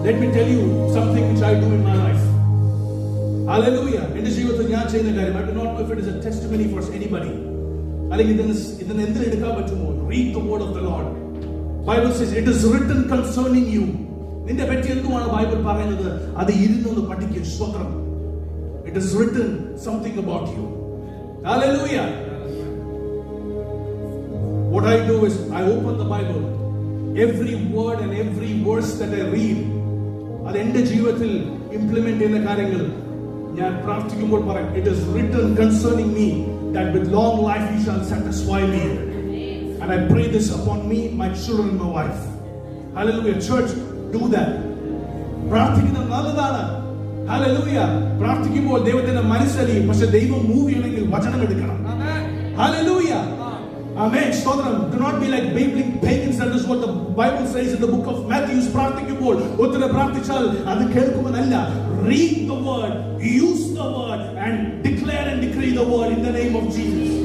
Let me tell you something which I do in my life. Hallelujah. എന്റെ ജീവിതത്തിൽ ഞാൻ ചെയ്യുന്ന കാര്യം, I do not know if it is a testimony for anybody. അല്ലെങ്കിൽ ഇതിന് എന്തിനെടുക്കാൻ പറ്റുമോ? Read the word of the Lord. Bible says it is written concerning you. നിന്റെ പറ്റി എന്തുമാണ് ബൈബിൾ പറയുന്നത്? അത് ഇരുന്നൊന്ന് പഠിക്കുക. സ്തോത്രം. It is written something about you. Hallelujah. What I do is I open the Bible. Every word and every verse that I read, അത് എന്റെ ജീവിതത്തിൽ implement ചെയ്യുന്ന കാര്യങ്ങൾ ഞാൻ പ്രാർത്ഥിക്കുമ്പോൾ പറയും. It is written concerning me that with long life you shall satisfy me. And I pray this upon me, my children, my wife. Hallelujah. Church, do that. പ്രാർത്ഥിക്കുന്നത് നല്ലതാണ്. Hallelujah. പ്രാർത്ഥിക്കുമ്പോൾ ദൈവത്തിന്റെ മനസ്സറിയും, പക്ഷെ ദൈവം മൂവ് ചെയ്യണമെങ്കിൽ വചനം എടുക്കണം. Hallelujah. Amen. Stotram. Do not be like babbling pagans. That is what the Bible says in the book of Matthew. പ്രാർത്ഥിക്കുമ്പോൾ ഒത്തിരി പ്രാർത്ഥിച്ചാൽ അത് കേൾക്കുമെന്നല്ല. Read the word, use the word, and declare and decree the word in the name of Jesus.